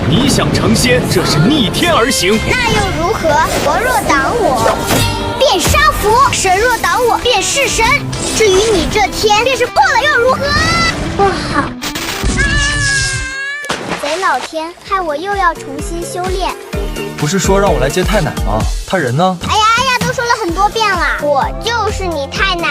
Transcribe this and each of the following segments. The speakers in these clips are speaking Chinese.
你想成仙，这是逆天而行。那又如何？佛若挡我，便杀佛；神若挡我，便弑神。至于你这天，便是破了又如何？不好！贼老天，害我又要重新修炼。不是说让我来接太奶吗？他人呢？哎呀，都说了很多遍了，我就是你太奶。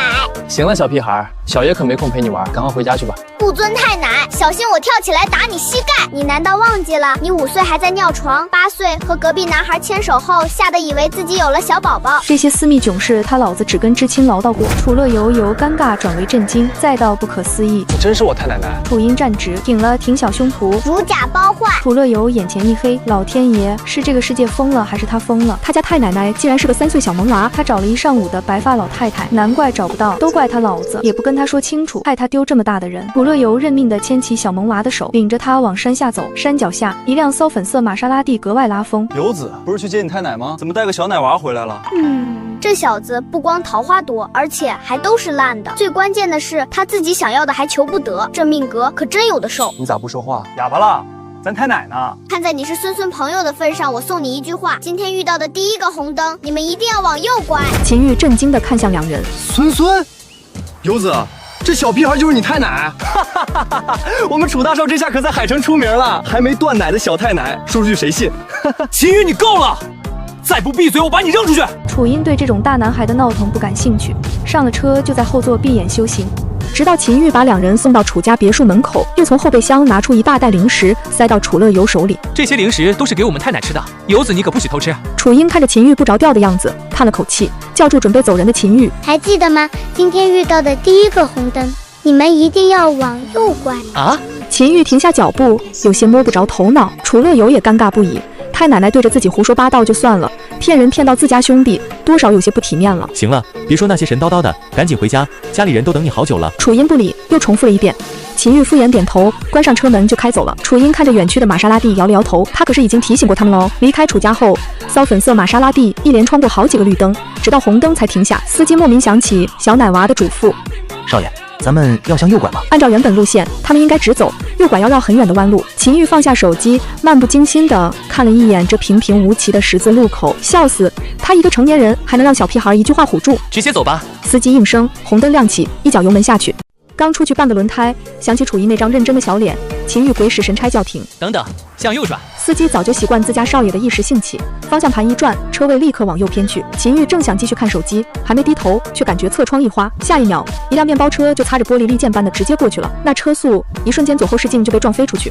行了，小屁孩，小爷可没空陪你玩，赶快回家去吧。不尊太奶，小心我跳起来打你膝盖！你难道忘记了，你5岁还在尿床，8岁和隔壁男孩牵手后，吓得以为自己有了小宝宝。这些私密囧事，他老子只跟知青唠叨过。楚乐游由尴尬转为震惊，再到不可思议。你真是我太奶奶！楚音站直，挺小胸脯，如假包换。楚乐游眼前一黑，老天爷，是这个世界疯了，还是他疯了？他家太奶奶竟然是个3岁小萌娃，他找了一上午的白发老太太，难怪找不到，都怪他老子，也不跟他说清楚，害他丢这么大的人。楚乐游认命的牵起小萌娃的手，领着他往山下走。山脚下，一辆骚粉色玛莎拉蒂格外拉风。游子不是去接你太奶吗？怎么带个小奶娃回来了？这小子不光桃花多，而且还都是烂的。最关键的是，他自己想要的还求不得，这命格可真有的受。你咋不说话？哑巴了？咱太奶呢？看在你是孙朋友的份上，我送你一句话：今天遇到的第一个红灯，你们一定要往右拐。秦玉震惊地看向两人。孙，游子。这小屁孩就是你太奶，我们楚大少这下可在海城出名了，还没断奶的小太奶，说出去谁信？秦羽，你够了！再不闭嘴，我把你扔出去！楚音对这种大男孩的闹腾不感兴趣，上了车就在后座闭眼修行，直到秦玉把两人送到楚家别墅门口，又从后备箱拿出一大袋零食塞到楚乐游手里。这些零食都是给我们太奶吃的，游子你可不许偷吃。楚音看着秦玉不着调的样子，叹了口气，叫住准备走人的秦玉。还记得吗？今天遇到的第一个红灯，你们一定要往右拐啊！秦玉停下脚步，有些摸不着头脑。楚乐游也尴尬不已，太奶奶对着自己胡说八道就算了，骗人骗到自家兄弟，多少有些不体面了。行了，别说那些神叨叨的，赶紧回家，家里人都等你好久了。楚音不理，又重复了一遍。秦玉敷衍点头，关上车门就开走了。楚音看着远去的玛莎拉蒂摇了摇头，他可是已经提醒过他们喽。离开楚家后，骚粉色玛莎拉蒂一连穿过好几个绿灯，直到红灯才停下。司机莫名想起小奶娃的嘱咐：少爷，咱们要向右拐吗？按照原本路线，他们应该直走，右拐要绕很远的弯路。秦玉放下手机，漫不经心地看了一眼这平平无奇的十字路口，笑死，他一个成年人还能让小屁孩一句话唬住？直接走吧。司机应声，红灯亮起，一脚油门下去。刚出去半个轮胎，想起楚一那张认真的小脸，秦玉鬼使神差叫停。等等，向右转。司机早就习惯自家少爷的一时兴起，方向盘一转，车位立刻往右偏去。秦玉正想继续看手机，还没低头，却感觉侧窗一花，下一秒，一辆面包车就擦着玻璃利剑般的直接过去了。那车速一瞬间左后视镜就被撞飞出去。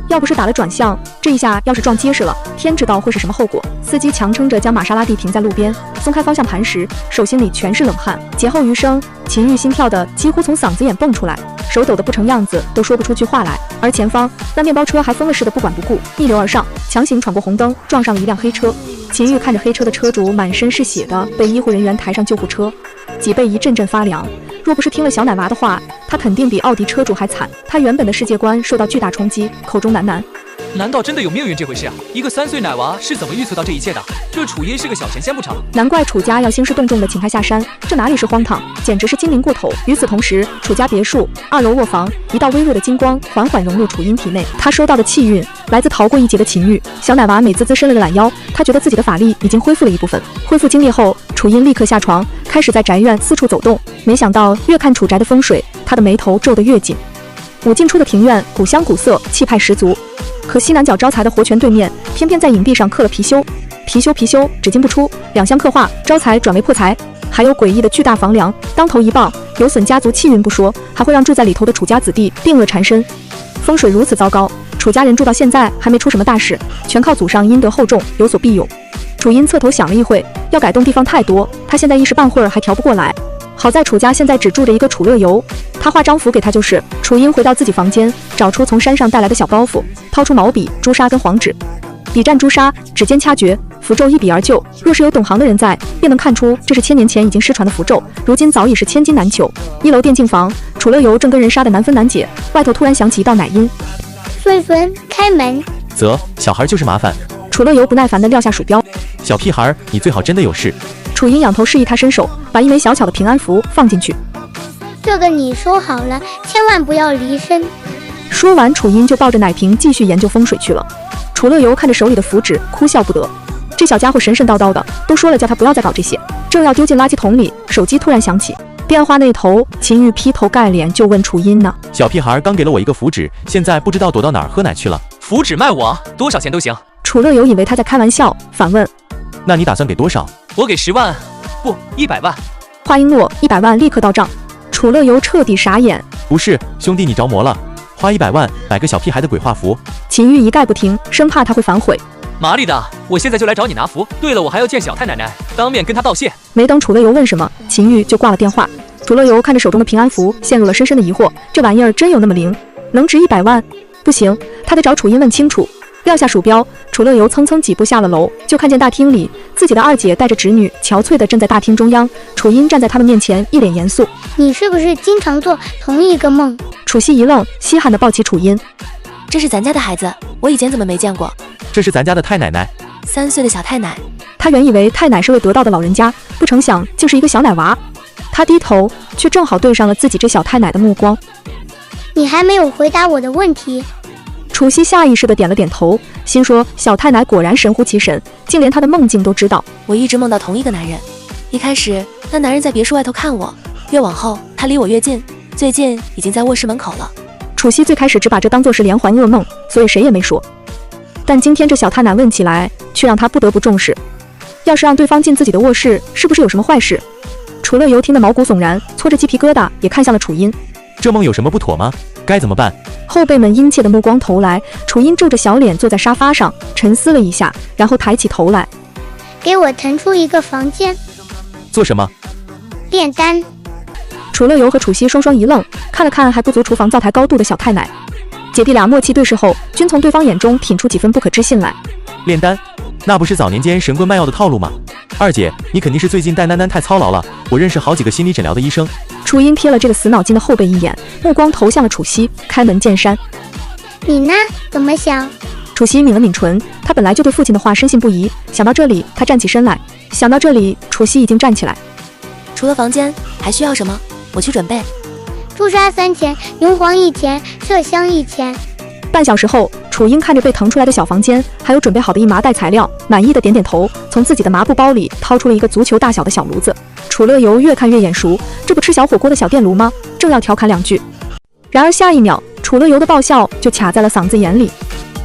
要不是打了转向，这一下要是撞结实了，天知道会是什么后果。司机强撑着将玛莎拉蒂停在路边，松开方向盘时，手心里全是冷汗。劫后余生，秦玉心跳的几乎从嗓子眼蹦出来，手抖得不成样子，都说不出句话来。而前方那面包车还疯了似的不管不顾，逆流而上，强行闯过红灯，撞上了一辆黑车。秦玉看着黑车的车主满身是血的被医护人员抬上救护车，脊背一阵阵发凉。若不是听了小奶娃的话，他肯定比奥迪车主还惨。他原本的世界观受到巨大冲击，口中喃喃：难道真的有命运这回事啊？一个3岁奶娃是怎么预测到这一切的？这楚音是个小神仙不成？难怪楚家要兴师动众的请他下山，这哪里是荒唐，简直是精灵过头。与此同时，楚家别墅2楼卧房，一道微弱的金光缓缓融入楚音体内，他收到的气运来自逃过一劫的秦玉。小奶娃美滋滋伸了个懒腰，他觉得自己的法力已经恢复了一部分。恢复精力后，楚音立刻下床，开始在宅院四处走动。没想到越看楚宅的风水，他的眉头皱得越紧。5进出的庭院古香古色，气派十足。可西南角招财的活泉对面，偏偏在影壁上刻了貔貅，貔貅只进不出，两相刻画，招财转为破财。还有诡异的巨大房梁，当头一棒，有损家族气运不说，还会让住在里头的楚家子弟病恶缠身。风水如此糟糕，楚家人住到现在还没出什么大事，全靠祖上阴德厚重，有所庇佑。楚音侧头想了一会，要改动地方太多，他现在一时半会儿还调不过来。好在楚家现在只住着一个楚乐游，他画张符给他就是。楚音回到自己房间，找出从山上带来的小包袱，掏出毛笔、朱砂跟黄纸，笔蘸朱砂，指尖掐诀，符咒一笔而就。若是有懂行的人在，便能看出这是1000年前已经失传的符咒，如今早已是千金难求。1楼电竞房，楚乐游正跟人杀得难分难解，外头突然响起一道奶音：孙，开门。啧，小孩就是麻烦。楚乐游不耐烦地撂下鼠标：小屁孩，你最好真的有事。楚音仰头示意他伸手，把一枚小巧的平安符放进去。这个你收好了，千万不要离身。说完，楚音就抱着奶瓶继续研究风水去了。楚乐游看着手里的符纸，哭笑不得。这小家伙神神叨叨的，都说了叫他不要再搞这些，正要丢进垃圾桶里，手机突然响起。电话那头，秦玉劈头盖脸就问楚音呢。小屁孩刚给了我一个符纸，现在不知道躲到哪儿喝奶去了。符纸卖我多少钱都行。楚乐游以为他在开玩笑，反问：那你打算给多少？我给10万，不100万。话音落，100万立刻到账。楚乐游彻底傻眼。不是，兄弟你着魔了，花100万买个小屁孩的鬼画符。秦玉一概不听，生怕他会反悔。麻利的，我现在就来找你拿符。对了，我还要见小太奶奶，当面跟她道谢。没等楚乐游问什么，秦玉就挂了电话。楚乐游看着手中的平安符，陷入了深深的疑惑，这玩意儿真有那么灵？能值100万？不行，他得找楚音问清楚。撂下鼠标，楚乐游蹭蹭几步下了楼，就看见大厅里自己的二姐带着侄女憔悴的站在大厅中央，楚音站在他们面前，一脸严肃。你是不是经常做同一个梦？楚曦一愣，稀罕的抱起楚音。这是咱家的孩子，我以前怎么没见过？这是咱家的太奶奶，3岁的小太奶。他原以为太奶是位得道的老人家，不成想竟是一个小奶娃。他低头，却正好对上了自己这小太奶的目光。你还没有回答我的问题。楚曦下意识地点了点头，心说小太奶果然神乎其神，竟连她的梦境都知道。我一直梦到同一个男人，一开始那男人在别墅外头看我，越往后他离我越近，最近已经在卧室门口了。楚曦最开始只把这当作是连环噩梦，所以谁也没说。但今天这小太奶问起来，却让他不得不重视。要是让对方进自己的卧室，是不是有什么坏事？楚乐游听得毛骨悚然，搓着鸡皮疙瘩，也看向了楚音。这梦有什么不妥吗？该怎么办？后辈们殷切的目光投来，楚音皱着小脸坐在沙发上，沉思了一下，然后抬起头来。给我腾出一个房间。做什么？炼丹。楚乐游和楚曦双双一愣，看了看还不足厨房灶台高度的小太奶，姐弟俩默契对视后，均从对方眼中品出几分不可置信来。炼丹？那不是早年间神棍卖药的套路吗？二姐，你肯定是最近带囡囡太操劳了，我认识好几个心理诊疗的医生。楚音瞥了这个死脑筋的后辈一眼，目光投向了楚曦，开门见山。你呢？怎么想？楚曦抿了抿唇，她本来就对父亲的话深信不疑，想到这里，她站起身来。想到这里，楚曦已经站起来。除了房间，还需要什么？我去准备。朱砂3钱，牛黄1钱，麝香1钱。半小时后，楚音看着被腾出来的小房间，还有准备好的一麻袋材料，满意的点点头，从自己的麻布包里掏出了一个足球大小的小炉子。楚乐游越看越眼熟，这不吃小火锅的小电炉吗？正要调侃两句，然而下一秒，楚乐游的爆笑就卡在了嗓子眼里。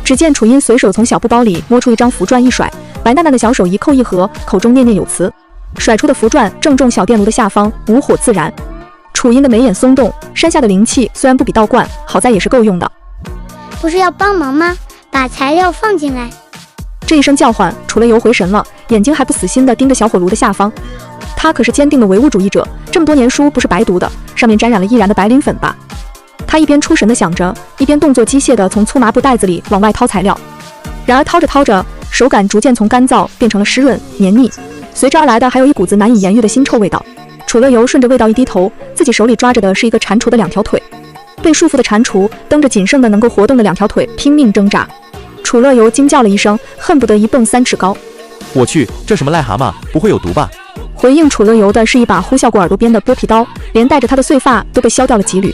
只见楚音随手从小布包里摸出一张符篆一甩，白嫩嫩的小手一扣一合，口中念念有词，甩出的符篆正中小电炉的下方，无火自燃。楚音的眉眼松动，山下的灵气虽然不比道观，好在也是够用的。不是要帮忙吗？把材料放进来。这一声叫唤，楚乐游回神了，眼睛还不死心地盯着小火炉的下方。他可是坚定的唯物主义者，这么多年书不是白读的，上面沾染了易燃的白磷粉吧？他一边出神地想着，一边动作机械地从粗麻布袋子里往外掏材料。然而掏着掏着，手感逐渐从干燥变成了湿润黏腻，随之而来的还有一股子难以言喻的腥臭味道。楚乐游顺着味道一低头，自己手里抓着的是一个蟾蜍的2条腿。被束缚的蟾蜍蹬着仅剩的能够活动的2条腿拼命挣扎。楚乐游惊叫了一声，恨不得一蹦3尺高。我去，这什么癞蛤蟆，不会有毒吧？回应楚乐游的是一把呼啸过耳朵边的剥皮刀，连带着他的碎发都被削掉了几缕。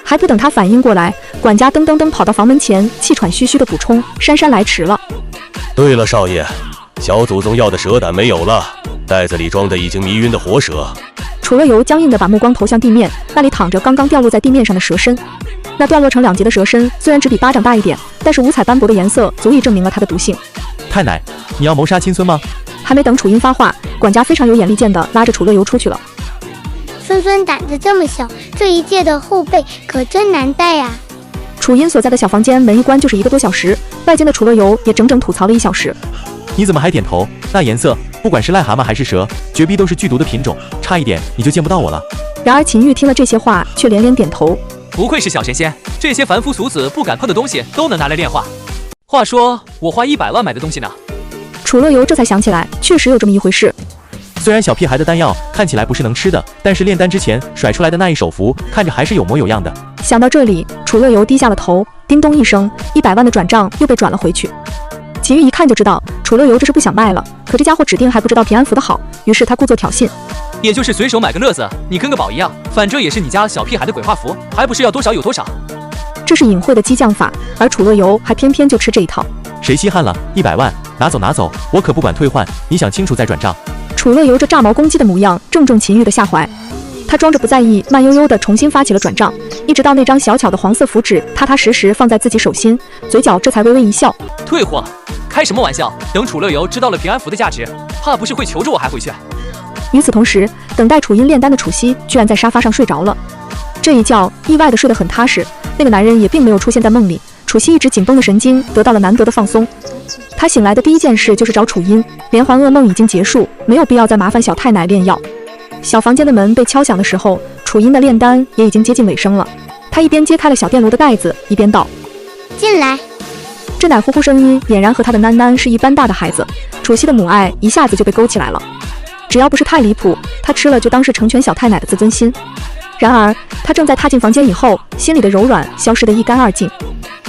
还不等他反应过来，管家噔噔噔跑到房门前，气喘吁吁地补充：姗姗来迟了。对了，少爷，小祖宗要的蛇胆没有了，袋子里装的已经迷晕的活蛇。楚乐游僵硬地把目光投向地面，那里躺着刚刚掉落在地面上的蛇身。那断落成2截的蛇身虽然只比巴掌大一点，但是五彩斑驳的颜色足以证明了它的毒性。太奶，你要谋杀亲孙吗？还没等楚音发话，管家非常有眼力见地拉着楚乐游出去了。孙孙胆子这么小，这一届的后辈可真难带啊。楚音所在的小房间门一关就是1个多小时，外间的楚乐游也整整吐槽了1小时。你怎么还点头？那颜色，不管是癞蛤蟆还是蛇，绝逼都是剧毒的品种，差一点你就见不到我了。然而秦玉听了这些话，却连连点头。不愧是小神仙，这些凡夫俗子不敢碰的东西都能拿来炼化。话说，我花100万买的东西呢？楚乐游这才想起来，确实有这么一回事。虽然小屁孩的丹药看起来不是能吃的，但是炼丹之前甩出来的那一手符，看着还是有模有样的。想到这里，楚乐游低下了头，叮咚一声，100万的转账又被转了回去。秦玉一看就知道楚乐游这是不想卖了，可这家伙指定还不知道平安符的好，于是他故作挑衅。也就是随手买个乐子，你跟个宝一样，反正也是你家小屁孩的鬼画符，还不是要多少有多少。这是隐晦的激将法，而楚乐游还偏偏就吃这一套。谁稀罕了？100万，拿走拿走，我可不管退换，你想清楚再转账。楚乐游这炸毛公鸡的模样，正中秦玉的下怀。他装着不在意，慢悠悠地重新发起了转账，一直到那张小巧的黄色符纸踏踏实实放在自己手心，嘴角这才微微一笑。退货？开什么玩笑？等楚乐游知道了平安符的价值，怕不是会求着我还回去。与此同时，等待楚音炼丹的楚西居然在沙发上睡着了。这一觉意外的睡得很踏实，那个男人也并没有出现在梦里。楚西一直紧绷的神经得到了难得的放松。他醒来的第一件事就是找楚音，连环噩梦已经结束，没有必要再麻烦小太奶炼药。小房间的门被敲响的时候，楚音的炼丹也已经接近尾声了。他一边揭开了小电炉的盖子，一边道：“进来。”这奶乎乎声音俨然和他的囡囡是一般大的孩子，楚西的母爱一下子就被勾起来了。只要不是太离谱，他吃了就当是成全小太奶的自尊心。然而他正在踏进房间以后，心里的柔软消失得一干二净。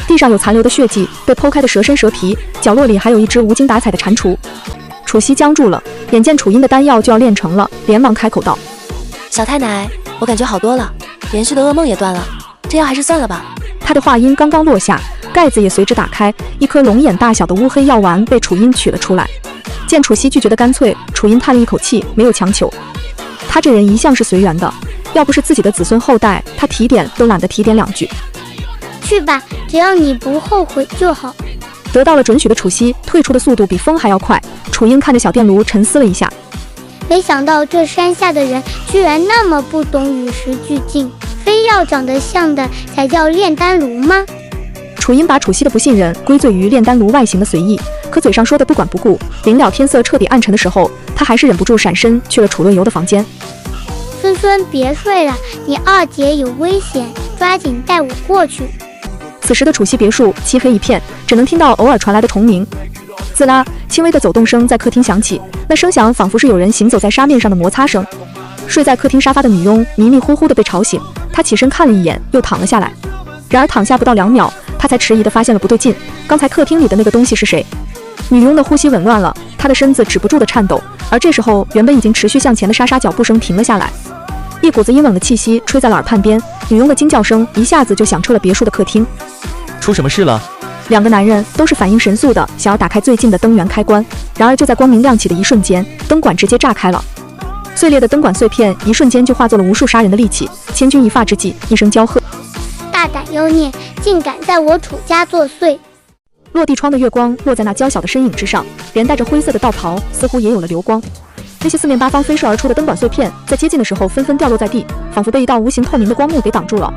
地上有残留的血迹，被剖开的蛇身蛇皮，角落里还有一只无精打采的蟾蜍。楚西僵住了，眼见楚音的丹药就要炼成了，连忙开口道：“小太奶，我感觉好多了，连续的噩梦也断了，这药还是算了吧。”他的话音刚刚落下，盖子也随之打开，一颗龙眼大小的乌黑药丸被楚音取了出来。见楚西拒绝的干脆，楚音叹了一口气，没有强求。他这人一向是随缘的，要不是自己的子孙后代，他提点都懒得提点两句。去吧，只要你不后悔就好。得到了准许的楚西退出的速度比风还要快。楚音看着小电炉沉思了一下，没想到这山下的人居然那么不懂与时俱进，非要长得像的才叫炼丹炉吗？楚音把楚西的不信任归罪于炼丹炉外形的随意，可嘴上说的不管不顾，临了天色彻底暗沉的时候，他还是忍不住闪身去了楚乐游的房间。孙孙别睡了，你二姐有危险，抓紧带我过去。此时的楚西别墅漆黑一片，只能听到偶尔传来的虫鸣。滋啦，轻微的走动声在客厅响起，那声响仿佛是有人行走在沙面上的摩擦声。睡在客厅沙发的女佣迷迷糊糊地被吵醒，她起身看了一眼，又躺了下来。然而躺下不到2秒，她才迟疑地发现了不对劲，刚才客厅里的那个东西是谁？女佣的呼吸紊乱了，她的身子止不住地颤抖，而这时候原本已经持续向前的沙沙脚步声停了下来，一股子阴冷的气息吹在了耳畔边，女佣的惊叫声一下子就响彻了别墅的客厅。出什么事了？两个男人都是反应神速的，想要打开最近的灯源开关，然而就在光明亮起的一瞬间，灯管直接炸开了，碎裂的灯管碎片一瞬间就化作了无数杀人的利器，千钧一发之际，一声娇喝：“大胆妖孽，竟敢在我楚家作祟！”落地窗的月光落在那娇小的身影之上，连带着灰色的道袍似乎也有了流光。那些四面八方飞射而出的灯管碎片，在接近的时候纷纷掉落在地，仿佛被一道无形透明的光幕给挡住了。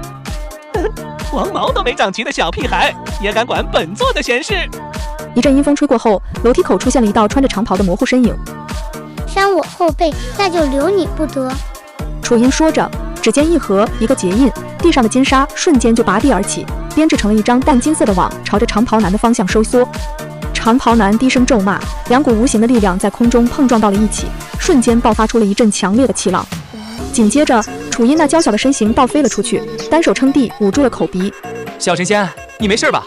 黄毛都没长齐的小屁孩，也敢管本座的闲事？一阵阴风吹过后，楼梯口出现了一道穿着长袍的模糊身影。扇我后背，那就留你不得。楚音说着，指尖一合，一个结印，地上的金沙瞬间就拔地而起，编织成了一张淡金色的网，朝着长袍男的方向收缩。长袍男低声咒骂，两股无形的力量在空中碰撞到了一起，瞬间爆发出了一阵强烈的气浪。紧接着，楚音那娇小的身形倒飞了出去，单手撑地，捂住了口鼻。小神仙，你没事吧？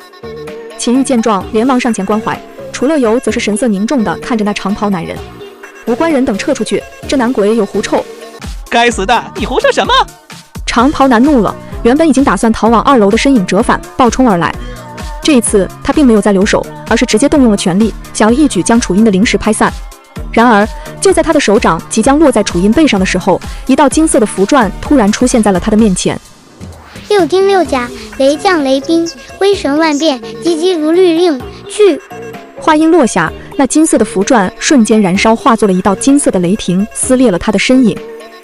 秦玉见状，连忙上前关怀。楚乐游则是神色凝重地看着那长袍男人。无关人等撤出去，这男鬼有狐臭。该死的，你胡说什么？长袍男怒了，原本已经打算逃往2楼的身影折返，暴冲而来。这一次，他并没有再留手，而是直接动用了全力，想要一举将楚音的灵石拍散。然而，就在他的手掌即将落在楚音背上的时候，一道金色的符篆突然出现在了他的面前。六丁六甲，雷将雷兵，威神万变，急急如律令，去！话音落下，那金色的符篆瞬间燃烧，化作了一道金色的雷霆，撕裂了他的身影。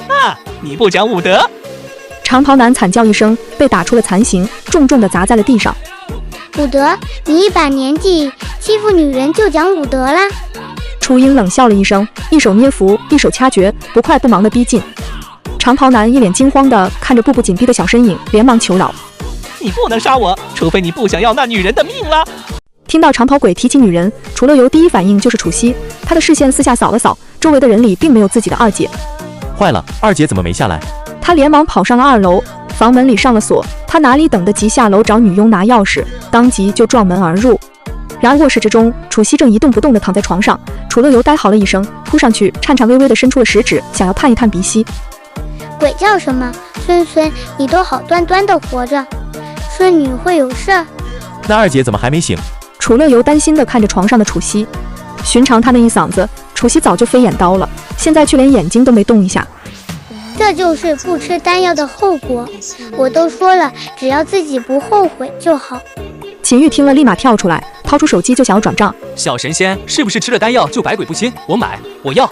啊！你不讲武德！长袍男惨叫一声，被打出了残形，重重地砸在了地上。武德？你一把年纪欺负女人就讲武德啦？楚音冷笑了一声，一手捏符，一手掐诀，不快不忙地逼近。长袍男一脸惊慌地看着步步紧逼的小身影，连忙求饶：“你不能杀我，除非你不想要那女人的命了。”听到长袍鬼提起女人，楚乐游第一反应就是楚西，他的视线四下扫了扫，周围的人里并没有自己的二姐。坏了，二姐怎么没下来？他连忙跑上了2楼，房门里上了锁，他哪里等得及下楼找女佣拿钥匙，当即就撞门而入。然而卧室之中，楚西正一动不动地躺在床上。楚乐游呆嚎了一声，扑上去，颤颤巍巍地伸出了食指，想要探一探鼻息。鬼叫什么？孙孙，你都好端端的活着，孙女会有事。那二姐怎么还没醒？楚乐游担心地看着床上的楚西，寻常他那一嗓子，楚西早就飞眼刀了，现在却连眼睛都没动一下。这就是不吃丹药的后果。我都说了，只要自己不后悔就好。秦玉听了，立马跳出来，掏出手机就想要转账。小神仙是不是吃了丹药就百鬼不侵？我买，我要。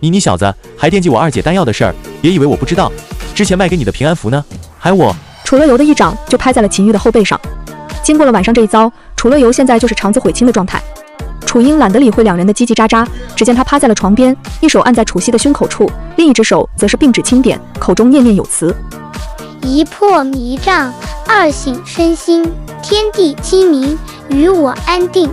你小子还惦记我二姐丹药的事儿，别以为我不知道。之前卖给你的平安符呢？还我……楚乐游的一掌就拍在了秦玉的后背上。经过了晚上这一遭，楚乐游现在就是肠子悔青的状态。楚英懒得理会两人的叽叽喳喳，只见他趴在了床边，一手按在楚西的胸口处，另一只手则是并指轻点，口中念念有词：一破迷障，二醒身心，天地清明，与我安定。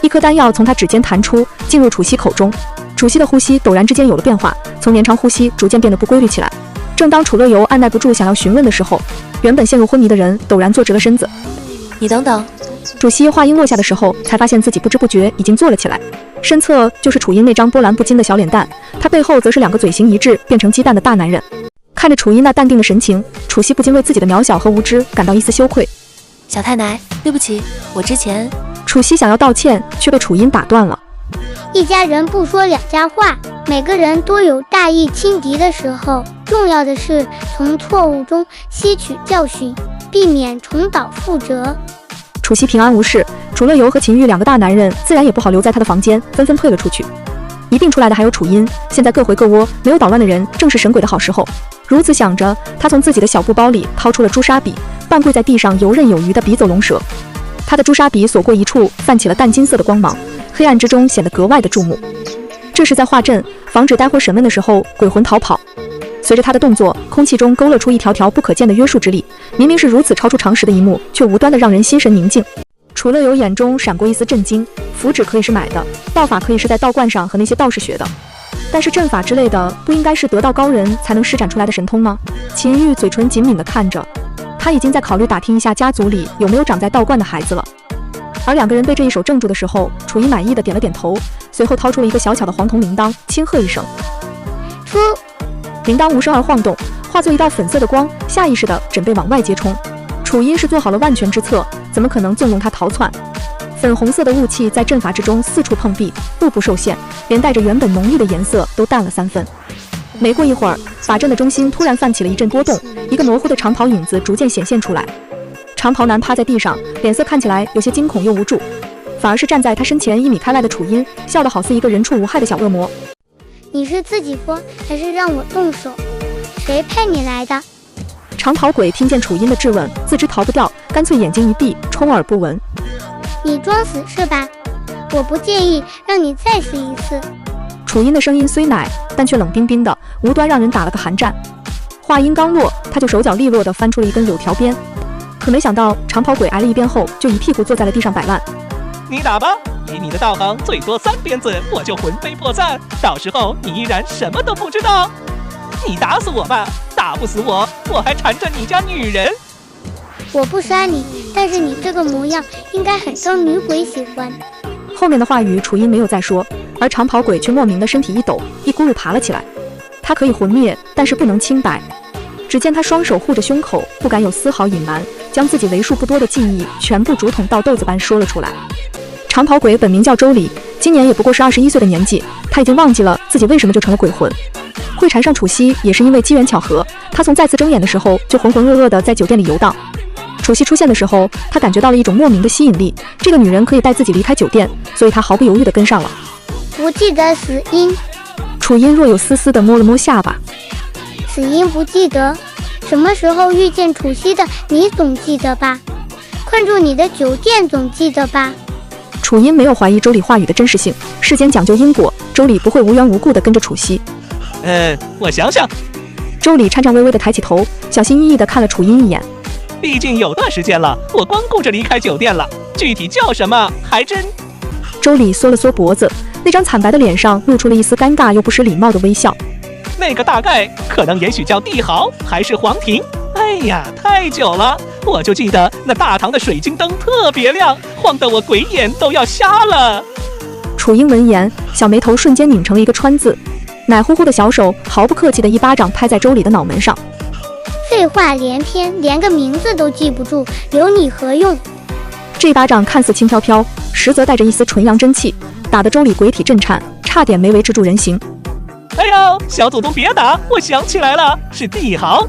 一颗丹药从他指尖弹出，进入楚西口中。楚西的呼吸陡然之间有了变化，从绵长呼吸逐渐变得不规律起来。正当楚乐游按耐不住想要询问的时候，原本陷入昏迷的人陡然坐直了身子。你等等。楚西话音落下的时候，才发现自己不知不觉已经坐了起来。身侧就是楚英那张波澜不惊的小脸蛋，他背后则是两个嘴型一致变成鸡蛋的大男人。看着楚英那淡定的神情，楚西不禁为自己的渺小和无知感到一丝羞愧。小太奶，对不起，我之前……楚西想要道歉，却被楚英打断了。一家人不说两家话，每个人都有大义轻敌的时候，重要的是从错误中吸取教训，避免重蹈覆辙。楚西平安无事，楚乐游和秦玉两个大男人自然也不好留在他的房间，纷纷退了出去。一并出来的还有楚音，现在各回各窝，没有捣乱的人正是神鬼的好时候。如此想着，他从自己的小布包里掏出了朱砂笔，半跪在地上游刃有余地笔走龙蛇。他的朱砂笔所过一处，泛起了淡金色的光芒，黑暗之中显得格外的注目。这是在画阵，防止待会审问的时候鬼魂逃跑。随着他的动作，空气中勾勒出一条条不可见的约束之力。明明是如此超出常识的一幕，却无端的让人心神宁静。楚乐游眼中闪过一丝震惊，符纸可以是买的，道法可以是在道观上和那些道士学的，但是阵法之类的，不应该是得道高人才能施展出来的神通吗？秦玉嘴唇紧抿地看着，他已经在考虑打听一下家族里有没有长在道观的孩子了。而两个人被这一手镇住的时候，楚音满意的点了点头，随后掏出了一个小巧的黄铜铃铛，轻喝一声出，铃铛无声而晃动，化作一道粉色的光，下意识的准备往外接冲。楚音是做好了万全之策，怎么可能纵容他逃窜？粉红色的雾气在阵法之中四处碰壁，步步受限，连带着原本浓郁的颜色都淡了3分。没过一会儿，法阵的中心突然泛起了一阵波动，一个模糊的长袍影子逐渐显现出来。长袍男趴在地上，脸色看起来有些惊恐又无助，反而是站在他身前1米开外的楚音，笑得好似一个人畜无害的小恶魔。你是自己疯，还是让我动手？谁派你来的？长袍鬼听见楚音的质问，自知逃不掉，干脆眼睛一闭，充耳不闻。你装死是吧？我不介意让你再试一次。楚音的声音虽奶，但却冷冰冰的，无端让人打了个寒战。话音刚落，他就手脚利落地翻出了一根柳条鞭，可没想到长袍鬼挨了一鞭后，就一屁股坐在了地上摆烂。你打吧，以你的道行，最多3鞭子我就魂飞魄散，到时候你依然什么都不知道。你打死我吧，打不死我，我还缠着你家女人。我不杀你，但是你这个模样应该很招女鬼喜欢。后面的话语楚音没有再说，而长袍鬼却莫名的身体一抖，一咕噜爬了起来。他可以魂灭，但是不能清白。只见他双手护着胸口，不敢有丝毫隐瞒，将自己为数不多的记忆全部竹筒倒豆子般说了出来。长袍鬼本名叫周礼，今年也不过是21岁的年纪，他已经忘记了自己为什么就成了鬼魂。会缠上楚西也是因为机缘巧合，他从再次睁眼的时候就浑浑噩噩的在酒店里游荡。楚西出现的时候，他感觉到了一种莫名的吸引力，这个女人可以带自己离开酒店，所以他毫不犹豫地跟上了。不记得死因。楚音若有丝丝地摸了摸下巴。死因不记得，什么时候遇见楚西的你总记得吧？困住你的酒店总记得吧？楚音没有怀疑周礼话语的真实性，世间讲究因果，周礼不会无缘无故地跟着楚西。我想想。周礼颤颤巍巍地抬起头，小心翼翼地看了楚音一眼。毕竟有段时间了，我光顾着离开酒店了，具体叫什么还真……周礼缩了缩脖子，那张惨白的脸上露出了一丝尴尬又不失礼貌的微笑。那个大概可能也许叫帝豪，还是皇庭。哎呀，太久了，我就记得那大堂的水晶灯特别亮，晃得我鬼眼都要瞎了。楚英闻言，小眉头瞬间拧成了一个川字，奶乎乎的小手毫不客气的一巴掌拍在周礼的脑门上。废话连篇，连个名字都记不住，留你何用？这一巴掌看似轻飘飘，实则带着一丝纯阳真气，打得周礼鬼体震颤，差点没维持住人形。哎呦，小祖宗别打！我想起来了，是帝豪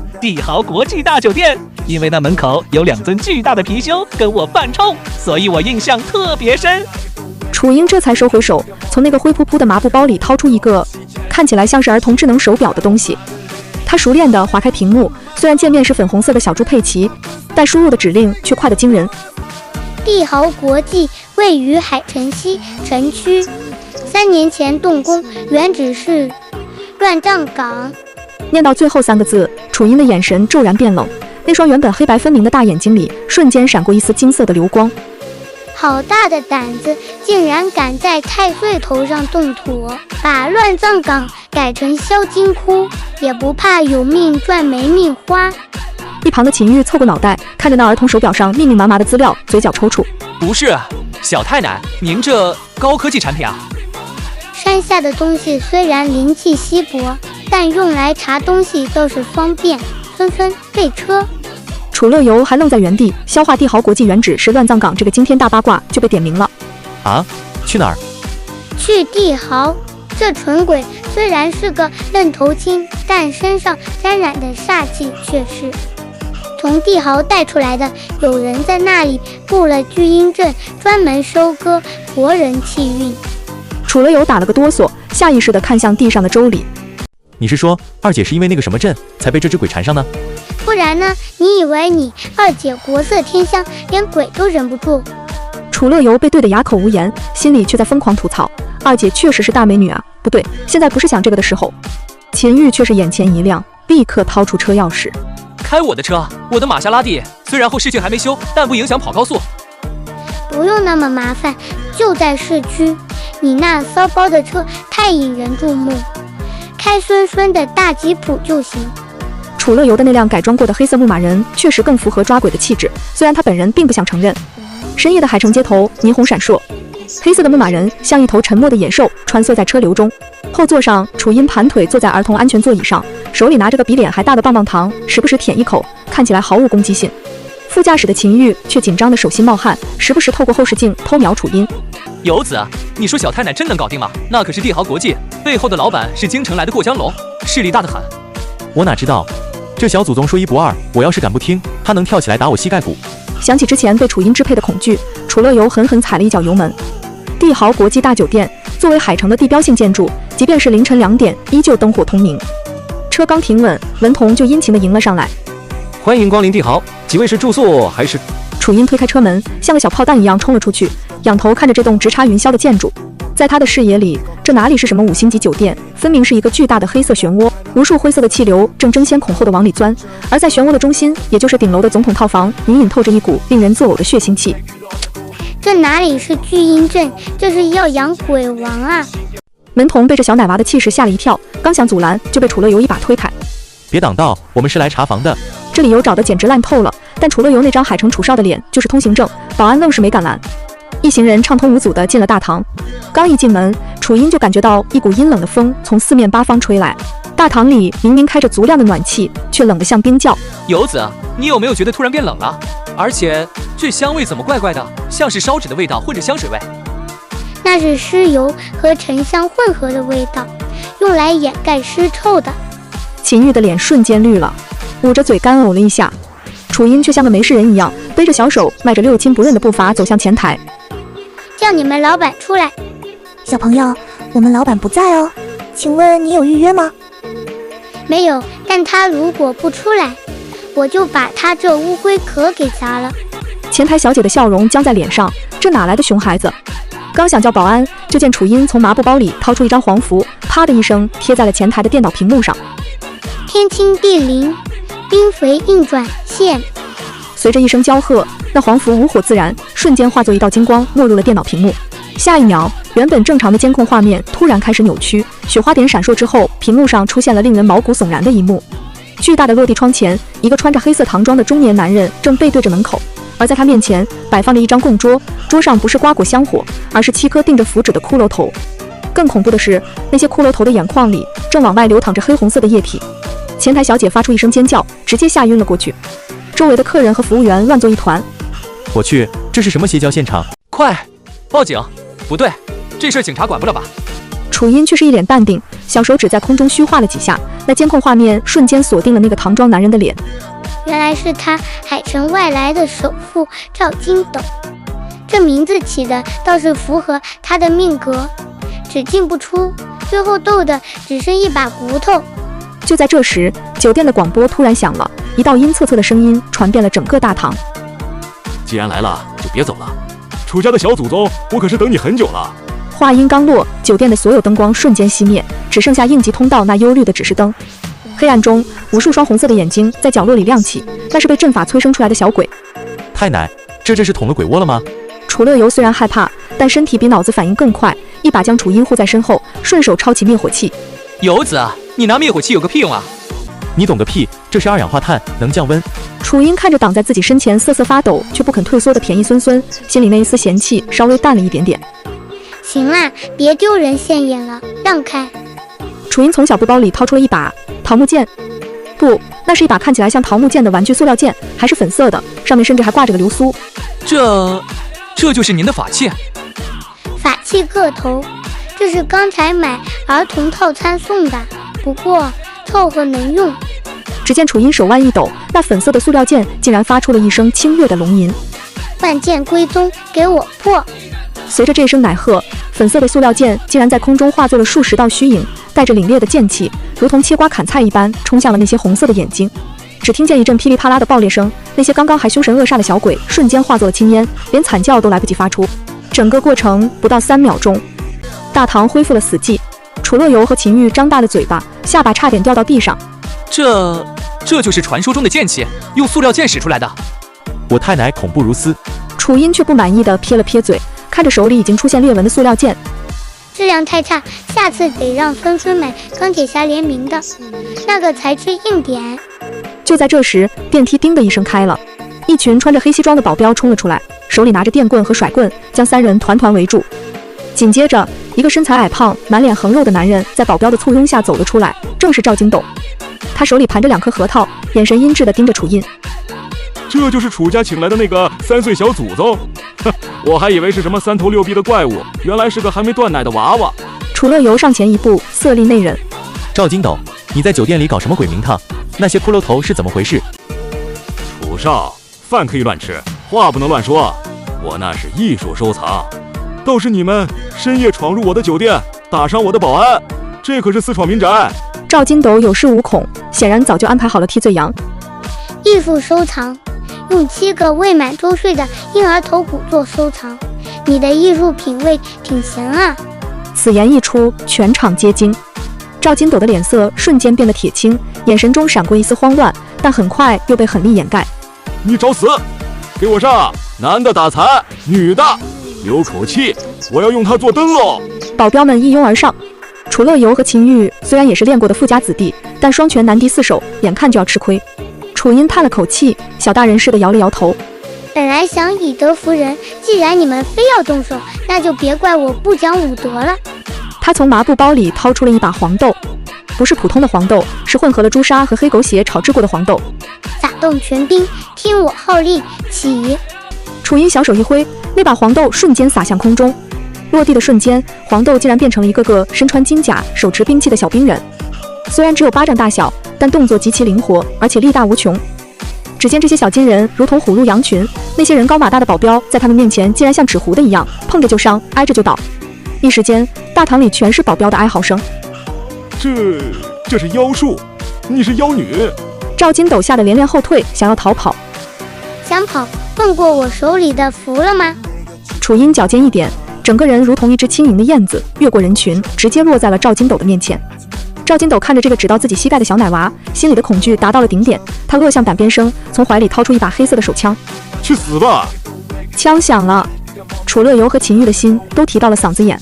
国际大酒店。因为那门口有2尊巨大的貔貅跟我犯冲，所以我印象特别深。楚英这才收回手，从那个灰扑扑的麻布包里掏出一个看起来像是儿童智能手表的东西。他熟练地划开屏幕，虽然界面是粉红色的小猪佩奇，但输入的指令却快得惊人。帝豪国际位于海城西城区，3年前动工，原址是乱葬岗。念到最后3个字，楚英的眼神骤然变冷，那双原本黑白分明的大眼睛里瞬间闪过一丝金色的流光。好大的胆子，竟然敢在太岁头上动土，把乱葬岗改成销金窟，也不怕有命赚没命花。一旁的秦玉凑过脑袋，看着那儿童手表上密密麻麻的资料，嘴角抽搐。不是，小太奶，您这高科技产品啊？山下的东西虽然灵气稀薄，但用来查东西倒是方便。纷纷备车。楚乐游还愣在原地，消化帝豪国际原址是乱葬岗这个惊天大八卦就被点名了。啊？去哪儿？去帝豪。这蠢鬼虽然是个愣头青，但身上沾染的煞气却是从帝豪带出来的。有人在那里布了聚阴阵，专门收割活人气运。楚乐游打了个哆嗦，下意识地看向地上的周礼。你是说二姐是因为那个什么阵才被这只鬼缠上呢？不然呢？你以为你二姐国色天香，连鬼都忍不住？楚乐游被对得哑口无言，心里却在疯狂吐槽：二姐确实是大美女啊！不对，现在不是想这个的时候。秦玉却是眼前一亮，立刻掏出车钥匙。开我的车，我的玛莎拉蒂，虽然后视镜还没修，但不影响跑高速。不用那么麻烦，就在市区。你那骚包的车太引人注目，开孙孙的大吉普就行。楚乐游的那辆改装过的黑色牧马人确实更符合抓鬼的气质，虽然他本人并不想承认。深夜的海城街头，霓虹闪烁，黑色的牧马人像一头沉默的野兽穿梭在车流中。后座上，楚音盘腿坐在儿童安全座椅上，手里拿着个比脸还大的棒棒糖，时不时舔一口，看起来毫无攻击性。副驾驶的秦玉却紧张的手心冒汗，时不时透过后视镜偷瞄楚音。游子，你说小太奶真能搞定吗？那可是帝豪国际，背后的老板是京城来的过江龙，势力大得很。我哪知道，这小祖宗说一不二，我要是敢不听，他能跳起来打我膝盖骨。想起之前被楚音支配的恐惧，楚乐游狠狠踩了一脚油门。帝豪国际大酒店作为海城的地标性建筑，即便是凌晨2点，依旧灯火通明。车刚停稳，文童就殷勤地迎了上来。欢迎光临帝豪，几位是住宿还是？楚音推开车门，像个小炮弹一样冲了出去，仰头看着这栋直插云霄的建筑。在他的视野里，这哪里是什么5星级酒店，分明是一个巨大的黑色漩涡，无数灰色的气流正争先恐后地往里钻。而在漩涡的中心，也就是顶楼的总统套房，隐隐透着一股令人作呕的血腥气。这哪里是聚阴阵，这是要养鬼王啊！门童被这小奶娃的气势吓了一跳，刚想阻拦，就被楚乐游一把推开。别挡道，我们是来查房的。这理由找得简直烂透了，但楚乐游那张海城楚少的脸就是通行证，保安愣是没敢拦。一行人畅通无阻地进了大堂，刚一进门，楚音就感觉到一股阴冷的风从四面八方吹来。大堂里明明开着足量的暖气，却冷得像冰窖。游子，你有没有觉得突然变冷了？而且这香味怎么怪怪的，像是烧纸的味道混着香水味。那是尸油和沉香混合的味道，用来掩盖尸臭的。秦玉的脸瞬间绿了，捂着嘴干呕了一下。楚音却像个没事人一样，背着小手，迈着六亲不认的步伐走向前台。叫你们老板出来。小朋友，我们老板不在哦，请问你有预约吗？没有，但他如果不出来，我就把他这乌龟壳给砸了。前台小姐的笑容僵在脸上，这哪来的熊孩子？刚想叫保安，就见楚音从麻布包里掏出一张黄符，啪的一声贴在了前台的电脑屏幕上。天清地灵，兵肥应转现。随着一声娇喝，那黄符无火自燃，瞬间化作一道金光，没入了电脑屏幕。下一秒，原本正常的监控画面突然开始扭曲，雪花点闪烁之后，屏幕上出现了令人毛骨悚然的一幕。巨大的落地窗前，一个穿着黑色唐装的中年男人正背对着门口，而在他面前摆放着一张供桌，桌上不是瓜果香火，而是7颗钉着符纸的骷髅头。更恐怖的是，那些骷髅头的眼眶里正往外流淌着黑红色的液体。前台小姐发出一声尖叫，直接吓晕了过去。周围的客人和服务员乱作一团。我去，这是什么邪教现场？快，报警！不对，这事儿警察管不了吧？楚音却是一脸淡定，小手指在空中虚画了几下，那监控画面瞬间锁定了那个唐装男人的脸。原来是他，海城外来的首富赵金斗。这名字起的倒是符合他的命格，只进不出，最后斗的只剩一把骨头。就在这时，酒店的广播突然响了，一道阴恻恻的声音传遍了整个大堂。既然来了，就别走了。楚家的小祖宗，我可是等你很久了。话音刚落，酒店的所有灯光瞬间熄灭，只剩下应急通道那幽绿的指示灯。黑暗中，无数双红色的眼睛在角落里亮起，那是被阵法催生出来的小鬼。太奶，这是捅了鬼窝了吗？楚乐游虽然害怕，但身体比脑子反应更快，一把将楚音护在身后，顺手抄起灭火器。游子，你拿灭火器有个屁用啊！你懂个屁，这是二氧化碳，能降温。楚音看着挡在自己身前瑟瑟发抖却不肯退缩的便宜孙孙，心里那一丝嫌弃稍微淡了一点点。行啦，别丢人现眼了，让开。楚音从小布包里掏出了一把桃木剑，不，那是一把看起来像桃木剑的玩具塑料剑，还是粉色的，上面甚至还挂着个流苏。这就是您的法器？法器个头，这是刚才买儿童套餐送的，不过凑合能用。只见楚音手腕一抖，那粉色的塑料剑竟然发出了一声清越的龙吟。万剑归宗，给我破！随着这声奶喝，粉色的塑料剑竟然在空中化作了数十道虚影，带着凛冽的剑气，如同切瓜砍菜一般冲向了那些红色的眼睛。只听见一阵噼里啪啦的爆裂声，那些刚刚还凶神恶煞的小鬼瞬间化作了青烟，连惨叫都来不及发出。整个过程不到3秒钟，大堂恢复了死寂。楚乐游和秦玉张大了嘴巴，下巴差点掉到地上。这就是传说中的剑气，用塑料剑使出来的。我太奶恐怖如斯。楚音却不满意地撇了撇嘴，看着手里已经出现裂纹的塑料剑，质量太差，下次得让孙孙买钢铁侠联名的，那个材质硬点。就在这时，电梯叮的一声开了，一群穿着黑西装的保镖冲了出来，手里拿着电棍和甩棍，将3人团团围住。紧接着，一个身材矮胖、满脸横肉的男人在保镖的簇拥下走了出来，正是赵金斗。他手里盘着2颗核桃，眼神阴鸷地盯着楚音。这就是楚家请来的那个3岁小祖宗，我还以为是什么3头6臂的怪物，原来是个还没断奶的娃娃。楚乐游上前一步，色厉内荏。赵金斗，你在酒店里搞什么鬼名堂？那些骷髅头是怎么回事？楚少，饭可以乱吃，话不能乱说。我那是艺术收藏，倒是你们深夜闯入我的酒店，打伤我的保安，这可是私闯民宅。赵金斗有恃无恐，显然早就安排好了替罪羊。艺术收藏，用7个未满周岁的婴儿头骨做收藏，你的艺术品味挺闲啊。此言一出，全场皆惊。赵金斗的脸色瞬间变得铁青，眼神中闪过一丝慌乱，但很快又被狠力掩盖。你找死！给我上！男的打残，女的留口气，我要用它做灯笼。保镖们一拥而上。楚乐游和秦玉虽然也是练过的富家子弟，但双拳难敌4手，眼看就要吃亏。楚音叹了口气，小大人似的摇了摇头。本来想以德服人，既然你们非要动手，那就别怪我不讲武德了。他从麻布包里掏出了一把黄豆，不是普通的黄豆，是混合了朱砂和黑狗血炒制过的黄豆。撒动全兵，听我号令，起！楚音小手一挥，那把黄豆瞬间洒向空中。落地的瞬间，黄豆竟然变成了一个个身穿金甲、手持兵器的小兵人。虽然只有巴掌大小，但动作极其灵活，而且力大无穷。只见这些小金人如同虎入羊群，那些人高马大的保镖在他们面前竟然像纸糊的一样，碰着就伤，挨着就倒。一时间，大堂里全是保镖的哀嚎声。这是妖术，你是妖女！赵金斗吓得连连后退，想要逃跑。想跑，问过我手里的符了吗？楚音脚尖一点，整个人如同一只轻盈的燕子，越过人群，直接落在了赵金斗的面前。赵金斗看着这个只到自己膝盖的小奶娃，心里的恐惧达到了顶点。他恶向胆边生，从怀里掏出一把黑色的手枪。去死吧！枪响了，楚乐游和秦玉的心都提到了嗓子眼。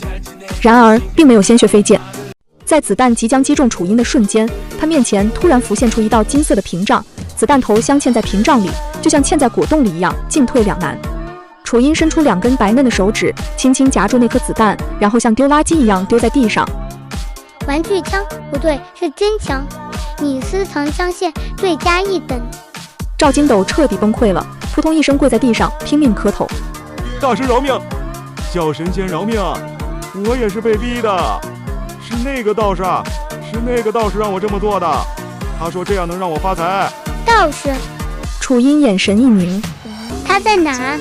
然而，并没有鲜血飞溅。在子弹即将击中楚音的瞬间，他面前突然浮现出一道金色的屏障，子弹头镶嵌在屏障里，就像嵌在果冻里一样，进退两难。楚音伸出2根白嫩的手指，轻轻夹住那颗子弹，然后像丢垃圾一样丢在地上。玩具枪不对，是真枪，你私藏香线罪加一等。赵金斗彻底崩溃了，扑通一声跪在地上，拼命磕头。大师饶命！叫神仙饶命！我也是被逼的，是那个道士让我这么做的。他说这样能让我发财。道士？楚音眼神一凝。他在哪？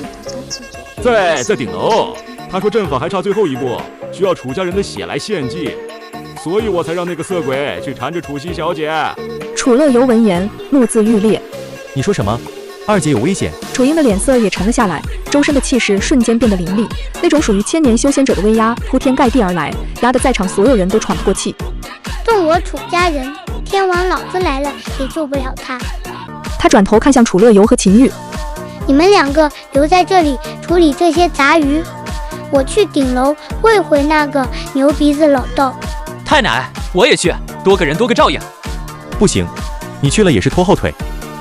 在顶楼。他说阵法还差最后一步，需要楚家人的血来献祭，所以我才让那个色鬼去缠着楚西小姐。楚乐游闻言怒自欲裂。你说什么？二姐有危险？楚音的脸色也沉了下来，周身的气势瞬间变得凌厉，那种属于千年修仙者的威压铺天盖地而来，压得在场所有人都喘不过气。动我楚家人，天王老子来了也救不了他。他转头看向楚乐游和秦玉，你们两个留在这里处理这些杂鱼，我去顶楼会回那个牛鼻子老道。太奶，我也去，多个人多个照应。不行，你去了也是拖后腿，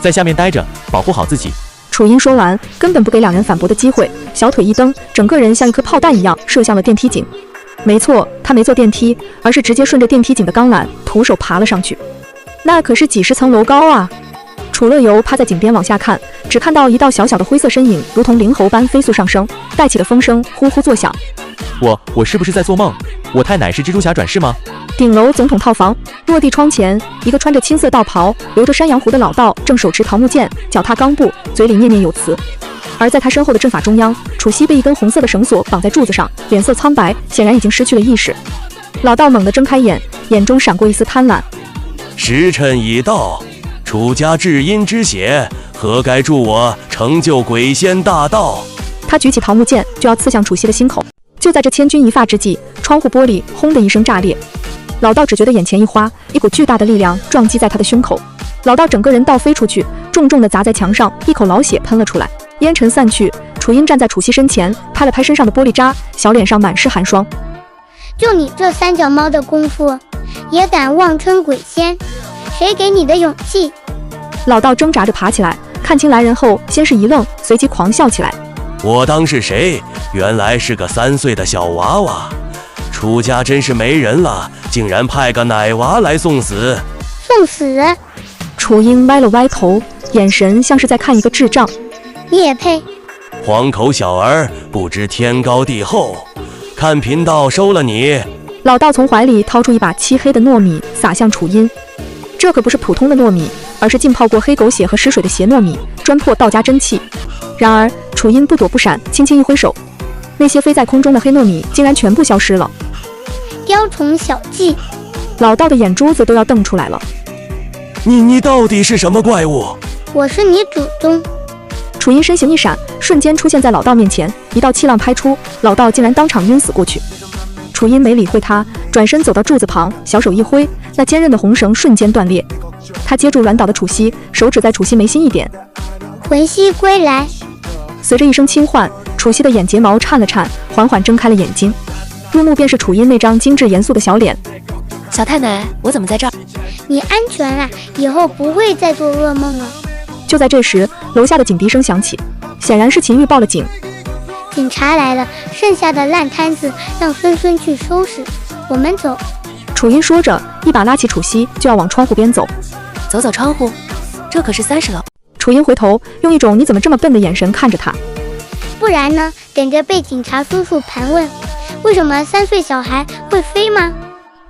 在下面待着，保护好自己。楚音说完，根本不给两人反驳的机会，小腿一蹬，整个人像一颗炮弹一样射向了电梯井。没错，他没坐电梯，而是直接顺着电梯井的钢缆徒手爬了上去。那可是几十层楼高啊！楚乐游趴在井边往下看，只看到一道小小的灰色身影，如同灵猴般飞速上升，带起的风声呼呼作响。我是不是在做梦？我太奶是蜘蛛侠转世吗？顶楼总统套房落地窗前，一个穿着青色道袍、留着山羊胡的老道正手持桃木剑，脚踏钢步，嘴里念念有词。而在他身后的阵法中央，楚西被一根红色的绳索绑在柱子上，脸色苍白，显然已经失去了意识。老道猛地睁开眼，眼中闪过一丝贪婪。时辰已到，楚家至阴之血，何该助我成就鬼仙大道？他举起桃木剑就要刺向楚西的心口。就在这千钧一发之际，窗户玻璃轰的一声炸裂，老道只觉得眼前一花，一股巨大的力量撞击在他的胸口，老道整个人倒飞出去，重重地砸在墙上，一口老血喷了出来。烟尘散去，楚音站在楚西身前，拍了拍身上的玻璃渣，小脸上满是寒霜。就你这三脚猫的功夫，也敢妄称鬼仙？谁给你的勇气？老道挣扎着爬起来，看清来人后，先是一愣，随即狂笑起来。我当是谁？原来是个3岁的小娃娃。楚家真是没人了，竟然派个奶娃来送死。送死？楚音歪了歪头，眼神像是在看一个智障。你也配？黄口小儿，不知天高地厚，看贫道收了你。老道从怀里掏出一把漆黑的糯米，撒向楚音。这可不是普通的糯米，而是浸泡过黑狗血和尸水的邪糯米，专破道家真气。然而楚音不躲不闪，轻轻一挥手，那些飞在空中的黑糯米竟然全部消失了。雕虫小技！老道的眼珠子都要瞪出来了。你到底是什么怪物？我是你祖宗。楚音身形一闪，瞬间出现在老道面前，一道气浪拍出，老道竟然当场晕死过去。楚音没理会他，转身走到柱子旁，小手一挥，那坚韧的红绳瞬间断裂。他接住软倒的楚西，手指在楚西眉心一点，魂兮归来。随着一声轻唤，楚西的眼睫毛颤了颤，缓缓睁开了眼睛，入目便是楚音那张精致严肃的小脸。小太奶，我怎么在这儿？你安全啦，以后不会再做噩梦了。就在这时，楼下的警笛声响起，显然是秦玉报了警。警察来了，剩下的烂摊子让孙孙去收拾，我们走。楚音说着，一把拉起楚西就要往窗户边走。走窗户，这可是30楼。楚音回头，用一种你怎么这么笨的眼神看着他。不然呢？等着被警察叔叔盘问，为什么3岁小孩会飞吗？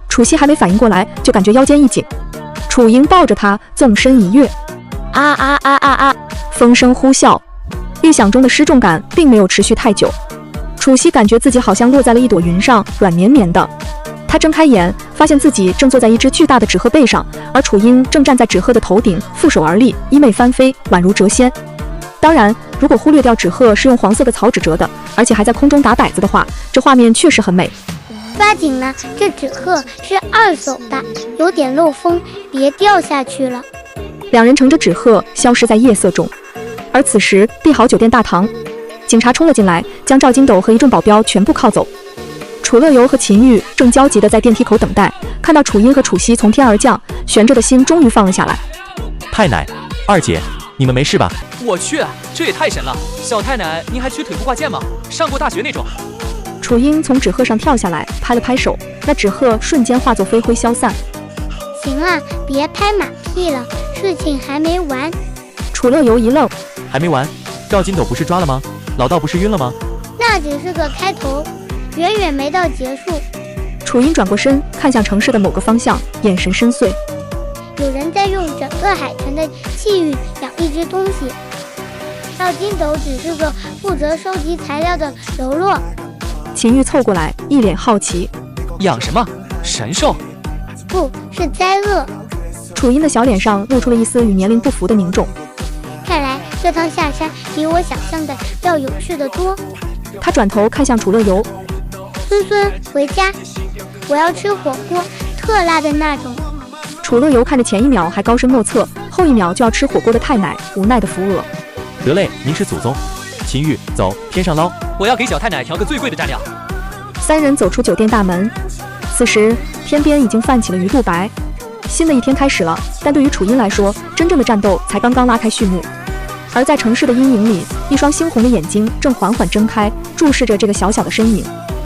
楚西还没反应过来，就感觉腰间一紧，楚音抱着他纵身一跃，风声呼啸，预想中的失重感并没有持续太久。楚西感觉自己好像落在了一朵云上，软绵绵的。他睁开眼，发现自己正坐在一只巨大的纸鹤背上，而楚音正站在纸鹤的头顶，负手而立，衣袂翻飞，宛如谪仙。当然，如果忽略掉纸鹤是用黄色的草纸折的，而且还在空中打摆子的话，这画面确实很美。抓紧了，这纸鹤是2手的，有点漏风，别掉下去了。两人乘着纸鹤消失在夜色中。而此时，帝豪酒店大堂，警察冲了进来，将赵金斗和一众保镖全部铐走。楚乐游和秦玉正焦急地在电梯口等待，看到楚音和楚西从天而降，悬着的心终于放了下来。太奶，二姐，你们没事吧？我去，这也太神了！小太奶，您还学腿部挂剑吗？上过大学那种？楚音从纸鹤上跳下来，拍了拍手，那纸鹤瞬间化作飞灰消散。行了，别拍马屁了，事情还没完。楚乐游一愣，还没完，赵金斗不是抓了吗？老道不是晕了吗？那只是个开头，远远没到结束。楚音转过身，看向城市的某个方向，眼神深邃。有人在用整个海城的气运养一只东西，赵金斗只是个负责收集材料的柔弱。秦玉凑过来，一脸好奇。养什么？神兽？不是灾厄。楚音的小脸上露出了一丝与年龄不符的凝重。看来这趟下山比我想象的要有趣的多。他转头看向楚乐游，孙孙回家，我要吃火锅，特辣的那种。楚乐游看着前一秒还高深莫测，后一秒就要吃火锅的太奶，无奈的扶额。得嘞，您是祖宗。秦玉，走，天上捞。我要给小太奶调个最贵的蘸料。三人走出酒店大门，此时天边已经泛起了鱼肚白。新的一天开始了，但对于楚音来说，真正的战斗才刚刚拉开序幕。而在城市的阴影里，一双猩红的眼睛正缓缓睁开，注视着这个小小的身影。